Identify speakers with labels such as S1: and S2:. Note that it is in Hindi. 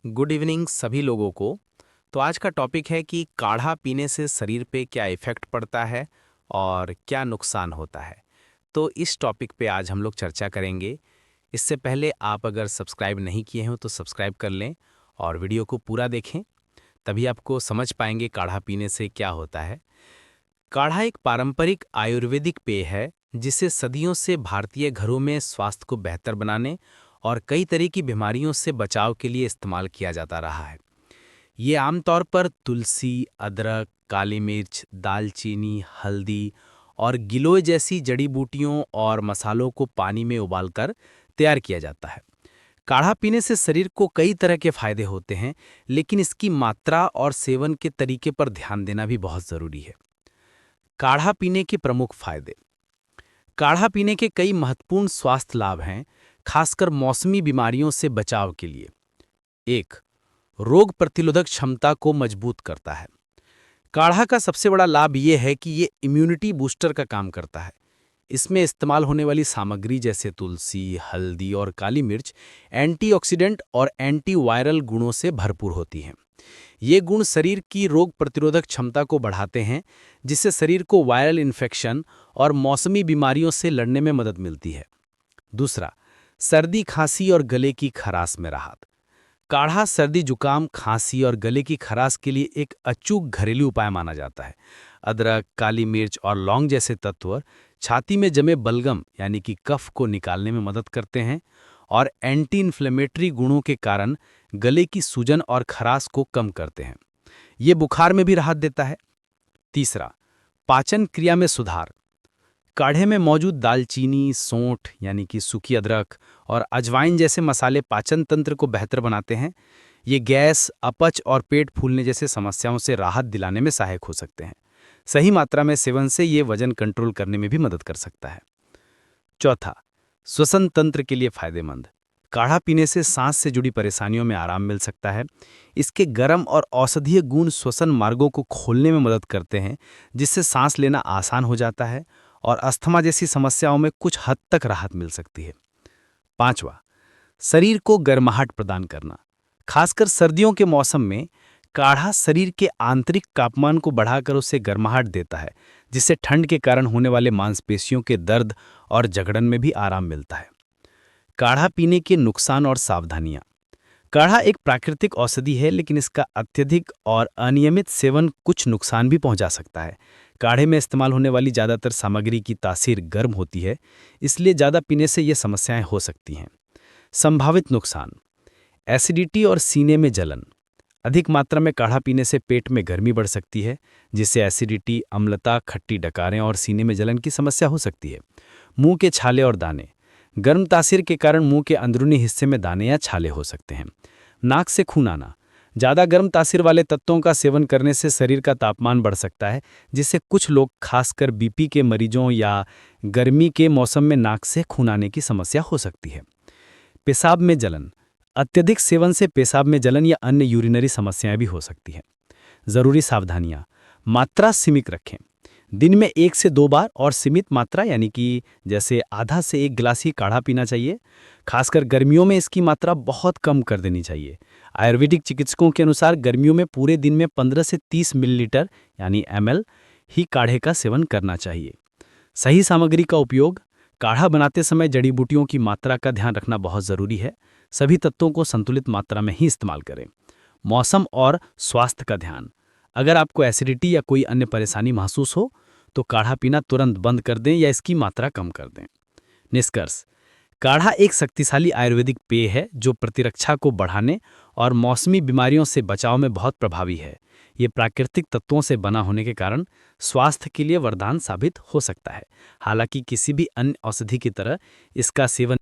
S1: गुड इवनिंग सभी लोगों को। तो आज का टॉपिक है कि काढ़ा पीने से शरीर पे क्या इफ़ेक्ट पड़ता है और क्या नुकसान होता है। तो इस टॉपिक पे आज हम लोग चर्चा करेंगे। इससे पहले आप अगर सब्सक्राइब नहीं किए हो तो सब्सक्राइब कर लें और वीडियो को पूरा देखें, तभी आपको समझ पाएंगे काढ़ा पीने से क्या होता है। काढ़ा एक पारंपरिक आयुर्वेदिक पेय है जिसे सदियों से भारतीय घरों में स्वास्थ्य को बेहतर बनाने और कई तरह की बीमारियों से बचाव के लिए इस्तेमाल किया जाता रहा है। ये आमतौर पर तुलसी, अदरक, काली मिर्च, दालचीनी, हल्दी और गिलोय जैसी जड़ी बूटियों और मसालों को पानी में उबालकर तैयार किया जाता है। काढ़ा पीने से शरीर को कई तरह के फायदे होते हैं, लेकिन इसकी मात्रा और सेवन के तरीके पर ध्यान देना भी बहुत ज़रूरी है। काढ़ा पीने के प्रमुख फायदे। काढ़ा पीने के कई महत्वपूर्ण स्वास्थ्य लाभ हैं, खासकर मौसमी बीमारियों से बचाव के लिए। 1. रोग प्रतिरोधक क्षमता को मजबूत करता है। काढ़ा का सबसे बड़ा लाभ ये है कि ये इम्यूनिटी बूस्टर का काम करता है। इसमें इस्तेमाल होने वाली सामग्री जैसे तुलसी, हल्दी और काली मिर्च एंटीऑक्सीडेंट और एंटीवायरल गुणों से भरपूर होती हैं। ये गुण शरीर की रोग प्रतिरोधक क्षमता को बढ़ाते हैं, जिससे शरीर को वायरल इन्फेक्शन और मौसमी बीमारियों से लड़ने में मदद मिलती है। दूसरा, सर्दी, खांसी और गले की खराश में राहत। काढ़ा सर्दी, जुकाम, खांसी और गले की खराश के लिए एक अचूक घरेलू उपाय माना जाता है। अदरक, काली मिर्च और लौंग जैसे तत्व छाती में जमे बलगम यानी कि कफ को निकालने में मदद करते हैं और एंटी इन्फ्लेमेटरी गुणों के कारण गले की सूजन और खराश को कम करते हैं। ये बुखार में भी राहत देता है। तीसरा, पाचन क्रिया में सुधार। काढ़े में मौजूद दालचीनी, सौंठ यानी कि सूखी अदरक और अजवाइन जैसे मसाले पाचन तंत्र को बेहतर बनाते हैं। ये गैस, अपच और पेट फूलने जैसे समस्याओं से राहत दिलाने में सहायक हो सकते हैं। सही मात्रा में सेवन से ये वजन कंट्रोल करने में भी मदद कर सकता है। चौथा, श्वसन तंत्र के लिए फायदेमंद। काढ़ा पीने से सांस से जुड़ी परेशानियों में आराम मिल सकता है। इसके गर्म और औषधीय गुण श्वसन मार्गों को खोलने में मदद करते हैं, जिससे सांस लेना आसान हो जाता है और अस्थमा जैसी समस्याओं में कुछ हद तक राहत मिल सकती है। पांचवा, शरीर को गर्माहट प्रदान करना। खासकर सर्दियों के मौसम में काढ़ा शरीर के आंतरिक तापमान को बढ़ाकर उसे गर्माहट देता है, जिससे ठंड के कारण होने वाले मांसपेशियों के दर्द और जकड़न में भी आराम मिलता है। काढ़ा पीने के नुकसान और सावधानियां। काढ़ा एक प्राकृतिक औषधि है, लेकिन इसका अत्यधिक और अनियमित सेवन कुछ नुकसान भी पहुंचा सकता है। काढ़े में इस्तेमाल होने वाली ज़्यादातर सामग्री की तासीर गर्म होती है, इसलिए ज़्यादा पीने से ये समस्याएं हो सकती हैं। संभावित नुकसान: एसिडिटी और सीने में जलन। अधिक मात्रा में काढ़ा पीने से पेट में गर्मी बढ़ सकती है, जिससे एसिडिटी, अम्लता, खट्टी डकारें और सीने में जलन की समस्या हो सकती है। मुंह के छाले और दाने। गर्म तासीर के कारण मुंह के अंदरूनी हिस्से में दाने या छाले हो सकते हैं। नाक से खून आना। ज़्यादा गर्म तासीर वाले तत्वों का सेवन करने से शरीर का तापमान बढ़ सकता है, जिससे कुछ लोग, खासकर बीपी के मरीजों या गर्मी के मौसम में नाक से खून आने की समस्या हो सकती है। पेशाब में जलन। अत्यधिक सेवन से पेशाब में जलन या अन्य यूरिनरी समस्याएं भी हो सकती हैं। ज़रूरी सावधानियां। मात्रा सीमित रखें। दिन में 1 से 2 बार और सीमित मात्रा यानी कि जैसे आधा से 1 गिलास ही काढ़ा पीना चाहिए। खासकर गर्मियों में इसकी मात्रा बहुत कम कर देनी चाहिए। आयुर्वेदिक चिकित्सकों के अनुसार गर्मियों में पूरे दिन में 15 से 30 मिलीलीटर यानी ml ही काढ़े का सेवन करना चाहिए। सही सामग्री का उपयोग। काढ़ा बनाते समय जड़ी बूटियों की मात्रा का ध्यान रखना बहुत ज़रूरी है। सभी तत्वों को संतुलित मात्रा में ही इस्तेमाल करें। मौसम और स्वास्थ्य का ध्यान। अगर आपको एसिडिटी या कोई अन्य परेशानी महसूस हो तो काढ़ा पीना तुरंत बंद कर दें या इसकी मात्रा कम कर दें। निष्कर्ष: काढ़ा एक शक्तिशाली आयुर्वेदिक पेय है जो प्रतिरक्षा को बढ़ाने और मौसमी बीमारियों से बचाव में बहुत प्रभावी है। ये प्राकृतिक तत्वों से बना होने के कारण स्वास्थ्य के लिए वरदान साबित हो सकता है। हालांकि किसी भी अन्य औषधि की तरह इसका सेवन